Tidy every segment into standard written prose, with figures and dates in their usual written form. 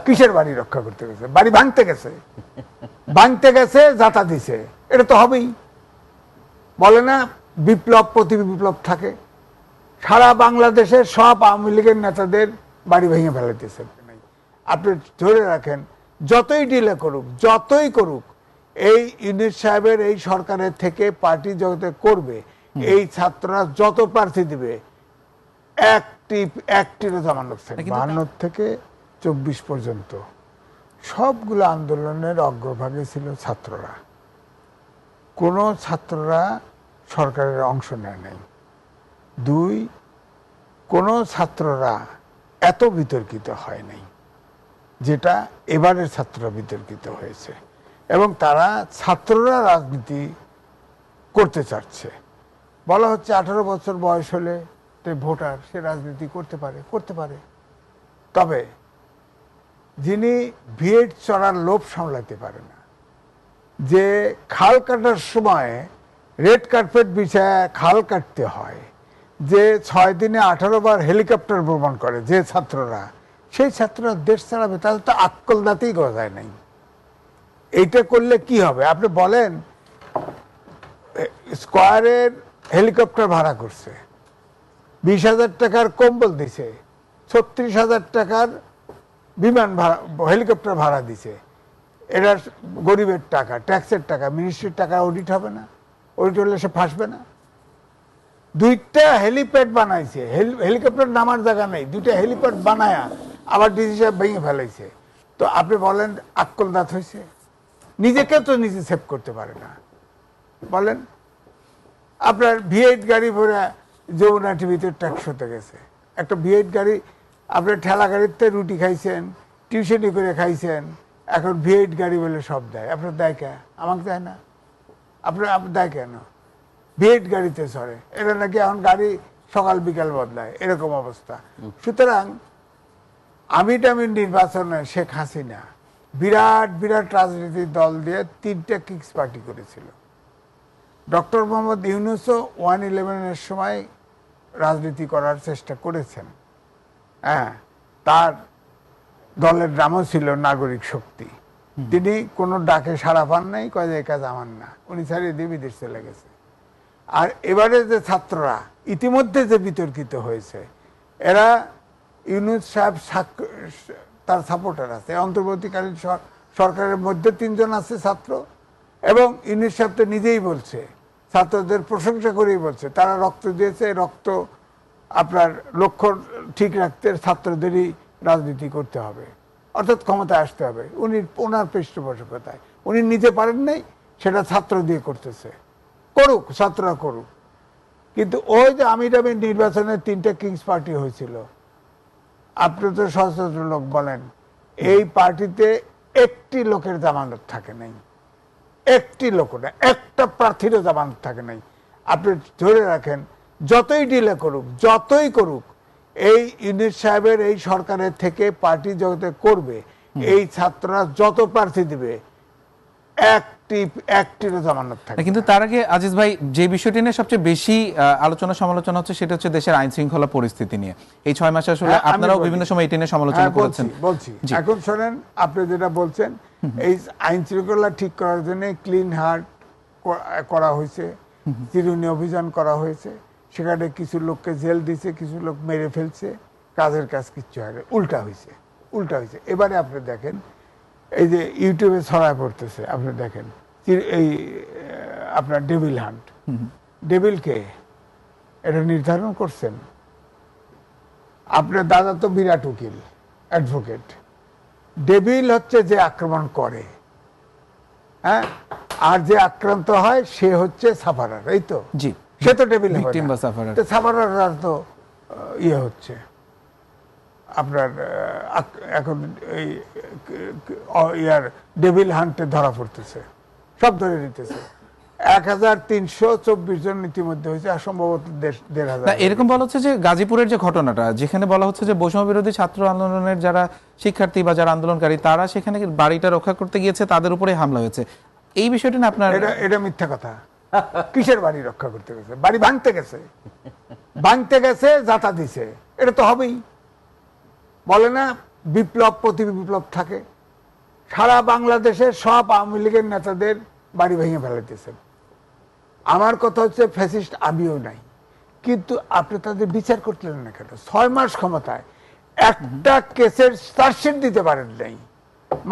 কিসের বাড়ি রক্ষা করতে গেছে? বাড়ি ভাঙতে গেছে, ভাঙতে গেছে, যাতা দিছে, এটা তো হবেই। বলে না বিপ্লব প্রতি বিপ্লব থাকে। সারা বাংলাদেশে সব আওয়ামী লীগের নেতাদের বাড়ি ভেঙে ফেলাইতেছে। আপনি ধরে রাখেন, যতই ডিলে করুক, যতই করুক, এই ইউনূস সাহেবের এই সরকারের থেকে পার্টি জগতে করবে, এই ছাত্ররা যত প্রার্থী দিবে একটিরও জামানত থাকবে। 52 থেকে 24 পর্যন্ত সবগুলো আন্দোলনের অগ্রভাগে ছিল ছাত্ররা। কোন ছাত্ররা সরকারের অংশ নেয় নাই। 2, কোন ছাত্ররা এত বিতর্কিত হয় নাই যেটা এবারের ছাত্ররা বিতর্কিত হয়েছে। এবং তারা ছাত্ররা রাজনীতি করতে চাচ্ছে। বলা হচ্ছে 18 বছর বয়স হলে ভোটার, সে রাজনীতি করতে পারে। তবে যিনি ভিড় চড়ার লোভ সামলাতে পারে না, যে খাল কাটার সময় রেড কার্পেট বিছায় খাল কাটতে হয়, যে 6 দিনে 18 বার হেলিকপ্টার ভ্রমণ করে যে ছাত্ররা, সেই ছাত্ররা দেশ চালাবে, তাহলে তো আক্কল দাঁতেই গজায় নাই। এইটা করলে কি হবে আপনি বলেন? স্কয়ারের হেলিকপ্টার ভাড়া করছে, 20,000 টাকার কম্বল দিছে, 36,000 টাকার বিমান ভাড়া, হেলিকপ্টার ভাড়া দিছে। এটা গরিবের টাকা, ট্যাক্সের টাকা, মিনিস্ট্রির টাকা। অডিট হবে না? অডিট হলে সে ফাঁসবে না? 2টা হেলিপ্যাড বানাইছে, হেলিকপ্টার নামার জায়গা নেই, 2টা হেলিপ্যাড বানায়া আবার ডিসি সাহেব ভেঙে ফেলাইছে। তো আপনি বলেন আক্কল দাঁত হয়েছে? নিজেকে তো নিজে সেভ করতে পারে না। বলেন, আপনার V8 গাড়ি ভরে যমুনা টিভিতে ট্যাক্স হতে গেছে। একটা V8 গাড়ি, আপনার ঠেলা গাড়িতে রুটি খাইছেন, টিউশনি করে খাইছেন, এখন V8 গাড়ি বলে সব দেয়। আপনার দেয় কে? আমাকে দেয় না। আপনার দেয় কেন? V8 গাড়িতে চড়ে, এটা নাকি এখন গাড়ি সকাল বিকাল বদলায়, এরকম অবস্থা। সুতরাং আমি নির্বাচনে শেখ হাসিনা বিরাট বিরাট রাজনৈতিক দল দিয়ে 3টা কিংস পার্টি করেছিল। ডক্টর মোহাম্মদ ইউনূসও 1/11-এর সময় রাজনীতি করার চেষ্টা করেছেন। হ্যাঁ, তার দলের নামও ছিল নাগরিক শক্তি। তিনি কোনো ডাকে সাড়া পান নাই, কয় যে এই কাজ আমার না, উনি ছাড়িয়ে দিয়ে বিদেশ চলে গেছে। আর এবারে যে ছাত্ররা ইতিমধ্যে যে বিতর্কিত হয়েছে, এরা ইউনূস সাহেব তার সাপোর্টার আছে। অন্তর্বর্তীকালীন সরকারের মধ্যে 3 জন আছে ছাত্র, এবং ইউনূস সাহেব তো নিজেই বলছে, ছাত্রদের প্রশংসা করেই বলছে, তারা রক্ত দিয়েছে, রক্ত আপনার লক্ষ্য ঠিক রাখতে ছাত্রদেরই রাজনীতি করতে হবে, অর্থাৎ ক্ষমতায় আসতে হবে। ওনার পৃষ্ঠপোষকতায় উনি নিতে পারেন নাই, সেটা ছাত্র দিয়ে করতেছে। করুক, ছাত্ররা করুক। কিন্তু ওই যে আমির নির্বাচনে 3টা কিংস পার্টি হয়েছিল, আপনি তো সচেতন লোক, বলেন এই পার্টিতে একটি লোকের জামানত থাকে নাই, একটি লোক না, একটা প্রার্থীরও জামানত থাকে নাই। আপনি ধরে রাখেন, যতই ডিলে করুক, যতই করুক, এই ইউনূস সাহেবের এই সরকারের থেকে পার্টি জগতে করবে, এই ছাত্ররা যত প্রার্থী দিবে একটিরও জামানত থাকে। কিন্তু তার আগে আজিজ ভাই, যে বিষয়টি নিয়ে সবচেয়ে বেশি আলোচনা সমালোচনা হচ্ছে সেটা হচ্ছে দেশের আইন শৃঙ্খলা পরিস্থিতি নিয়ে। এই 6 মাসে আসলে আপনারাও বিভিন্ন সময় এটা নিয়ে সমালোচনা করেছেন। বলছি এখন শোনেন, আপনি যেটা বলছেন, এই আইন শৃঙ্খলা ঠিক করার জন্য ক্লিন হার্ট করা হয়েছে, চিরুনি অভিযান করা হয়েছে, সেখানে কিছু লোককে জেল দিছে, কিছু লোক মেরে ফেলছে, কাজের কাজ কিচ্ছু হয় না, উল্টা হয়েছে। এবারে আপনি দেখেন, এই যে ইউটিউবে ছড়ায় পড়তেছে, আপনি দেখেন এই আপনার ডেভিল হান্ট, ডেভিল কে এটা নির্ধারণ করছেন? আপনার দাদা তো বিরাট উকিল, অ্যাডভোকেট। ডেভিল হচ্ছে যে আক্রমণ করে, হ্যাঁ, আর যে আক্রান্ত হয় সে হচ্ছে সাফারার, এই তো? জি, সে তো ডেভিল, সাফারার তো ইয়ে হচ্ছে আপনার এখন এই ইয়ার ডেভিল হান্টে ধরা পড়তেছে, সব ধরে নিতেছে। 1324 জন ইতিমধ্যে হয়েছে, আর সম্ভবত 1,500। এরকম বলা হচ্ছে যে গাজীপুরের যে ঘটনাটা, যেখানে বলা হচ্ছে যে বৈষম্য বিরোধী ছাত্র আন্দোলনের যারা শিক্ষার্থী বা যারা আন্দোলনকারী, তারা সেখানে বাড়িটা রক্ষা করতে গিয়েছে, তাদের উপরে হামলা হয়েছে। এই বিষয়টা না আপনার? এটা মিথ্যা কথা। কিসের বাড়ি রক্ষা করতে গেছে? বাড়ি ভাঙতে গেছে, যাতা দিছে, এটা তো হবেই। বলে না বিপ্লব প্রতি বিপ্লব থাকে। সারা বাংলাদেশের সব আওয়ামী লীগের নেতাদের বাড়ি ভেঙে ফেলাইতেছেন। আমার কথা হচ্ছে ফ্যাসিস্ট আমিও নাই, কিন্তু আপনি তাদের বিচার করলেন না কেন? 6 মাস ক্ষমতায় একটা কেসের চার্জশিট দিতে পারেন নাই।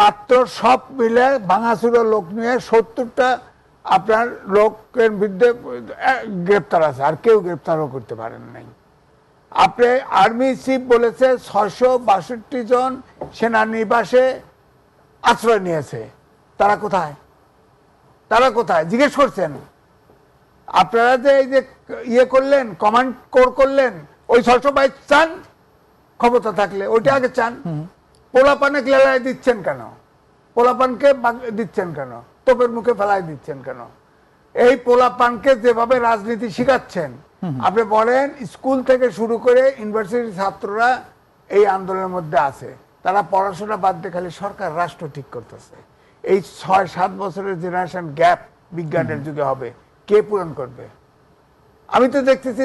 মাত্র সব মিলে ভাঙাচুরা লোক নিয়ে 70টা আপনার লোকের বিরুদ্ধে গ্রেপ্তার আছে, আর কেউ গ্রেপ্তারও করতে পারেন নাই। আপনি আর্মি চিফ বলেছে 662 জন সেনানিবাসে আশ্রয় নিয়েছে। তারা কোথায়? তারা কোথায় জিজ্ঞেস করছেন? আপনারা যে এই যে ইয়ে করলেন, কমান্ড কোর করলেন, ওই 622 চান? ক্ষমতা থাকলে ওইটা আগে চান। পোলাপানে ক্লেলায় দিচ্ছেন কেন? পোলাপানকে দিচ্ছেন কেন? তোপের মুখে ফেলায় দিচ্ছেন কেন? এই পোলাপানকে যেভাবে রাজনীতি শিখাচ্ছেন, আপনি বলেন স্কুল থেকে শুরু করে ইউনিভার্সিটির ছাত্ররা এই আন্দোলনের মধ্যে আছে। তারা পড়াশোনা বাদ দিয়ে খালি সরকার রাষ্ট্র ঠিক করতেছে। এই 6-7 বছরের জেনারেশন গ্যাপ বিজ্ঞানের যুগে হবে, কে পূরণ করবে? আমি তো দেখতেছি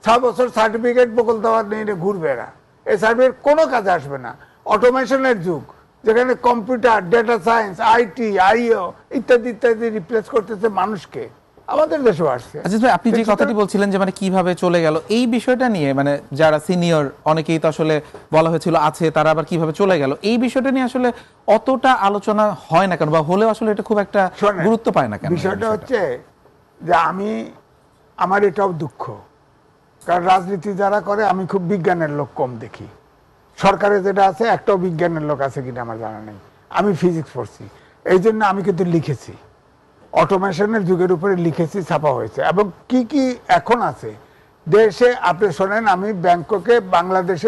6 বছর সার্টিফিকেট বকল দেওয়ার নিয়ে ঘুরবে এরা। এই সার্টিফিকেট কোনো কাজে আসবে না। অটোমেশনের যুগ, যেখানে কম্পিউটার, ডেটা সায়েন্স, আইটি, আইও ইত্যাদি ইত্যাদি রিপ্লেস করতেছে মানুষকে, আমাদের দেশেও আসছে। আজিজ ভাই, আপনি যে কথাটি বলছিলেন যে মানে কিভাবে চলে গেল, এই বিষয়টা নিয়ে মানে যারা সিনিয়র অনেকেই তো আসলে বলা হয়েছিল আছে, তারা আবার কিভাবে চলে গেল, এই বিষয়টা নিয়ে আসলে অতটা আলোচনা হয় না কেন, বা হলেও আসলে এটা খুব একটা গুরুত্ব পায় না কেন? বিষয়টা হচ্ছে যে আমার এটাও দুঃখ, কারণ রাজনীতি যারা করে আমি খুব বিজ্ঞানের লোক কম দেখি। সরকারে যেটা আছে একটাও বিজ্ঞানের লোক আছে কিনা আমার জানা নেই। আমি ফিজিক্স পড়ছি, এই জন্য আমি কিন্তু লিখেছি, অটোমেশনের যুগের উপরে লিখেছি, ছাপা হয়েছে। এবং কি কি এখন আছে দেশে আপনি শোনেন, আমি ব্যাংককে বাংলাদেশে